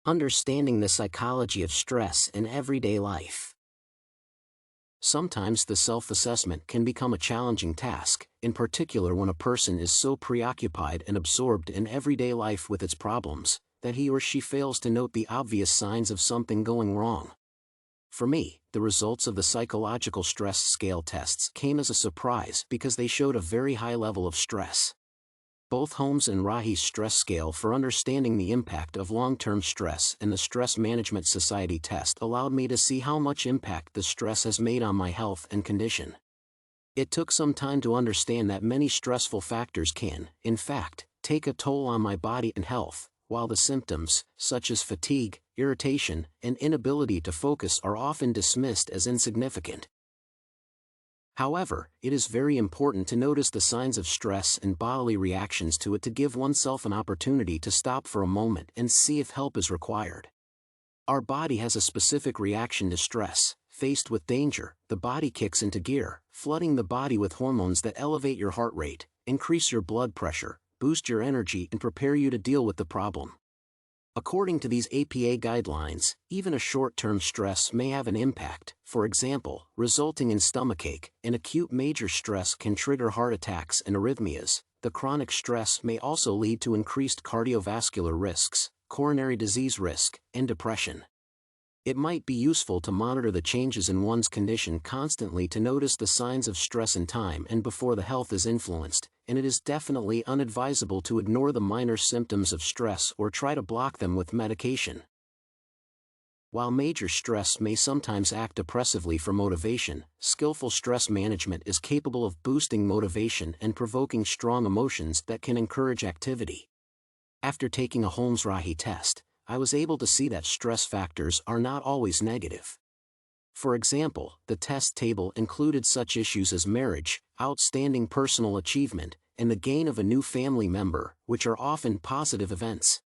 Understanding the psychology of stress in everyday life. Sometimes the self-assessment can become a challenging task, in particular when a person is so preoccupied and absorbed in everyday life with its problems, that he or she fails to note the obvious signs of something going wrong. For me, the results of the psychological stress scale tests came as a surprise because they showed a very high level of stress. Both Holmes and Rahe's stress scale for understanding the impact of long-term stress and the Stress Management Society test allowed me to see how much impact the stress has made on my health and condition. It took some time to understand that many stressful factors can, in fact, take a toll on my body and health, while the symptoms, such as fatigue, irritation, and inability to focus are often dismissed as insignificant. However, it is very important to notice the signs of stress and bodily reactions to it to give oneself an opportunity to stop for a moment and see if help is required. Our body has a specific reaction to stress. Faced with danger, the body kicks into gear, flooding the body with hormones that elevate your heart rate, increase your blood pressure, boost your energy, and prepare you to deal with the problem. According to these APA guidelines, even a short-term stress may have an impact, for example, resulting in stomachache. An acute major stress can trigger heart attacks and arrhythmias. The chronic stress may also lead to increased cardiovascular risks, coronary disease risk, and depression. It might be useful to monitor the changes in one's condition constantly to notice the signs of stress in time and before the health is influenced, and it is definitely unadvisable to ignore the minor symptoms of stress or try to block them with medication. While major stress may sometimes act oppressively for motivation, skillful stress management is capable of boosting motivation and provoking strong emotions that can encourage activity. After taking a Holmes-Rahe test, I was able to see that stress factors are not always negative. For example, the test table included such issues as marriage, outstanding personal achievement, and the gain of a new family member, which are often positive events.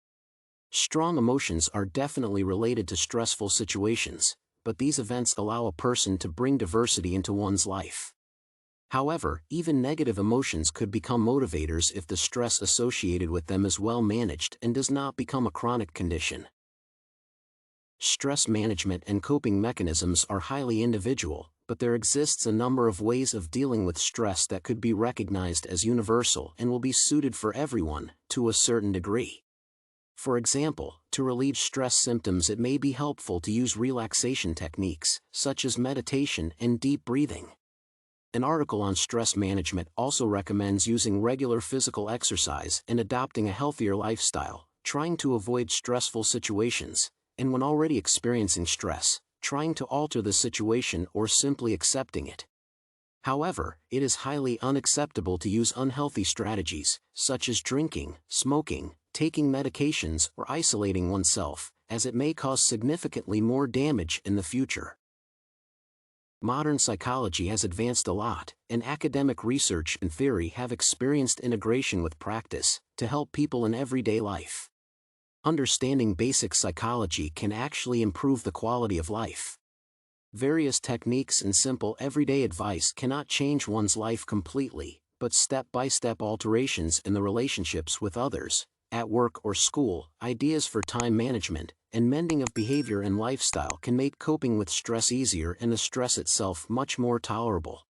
Strong emotions are definitely related to stressful situations, but these events allow a person to bring diversity into one's life. However, even negative emotions could become motivators if the stress associated with them is well managed and does not become a chronic condition. Stress management and coping mechanisms are highly individual, but there exists a number of ways of dealing with stress that could be recognized as universal and will be suited for everyone, to a certain degree. For example, to relieve stress symptoms, it may be helpful to use relaxation techniques, such as meditation and deep breathing. An article on stress management also recommends using regular physical exercise and adopting a healthier lifestyle, trying to avoid stressful situations, and when already experiencing stress, trying to alter the situation or simply accepting it. However, it is highly unacceptable to use unhealthy strategies, such as drinking, smoking, taking medications, or isolating oneself, as it may cause significantly more damage in the future. Modern psychology has advanced a lot, and academic research and theory have experienced integration with practice to help people in everyday life. Understanding basic psychology can actually improve the quality of life. Various techniques and simple everyday advice cannot change one's life completely, but step-by-step alterations in the relationships with others, at work or school, ideas for time management, and mending of behavior and lifestyle can make coping with stress easier and the stress itself much more tolerable.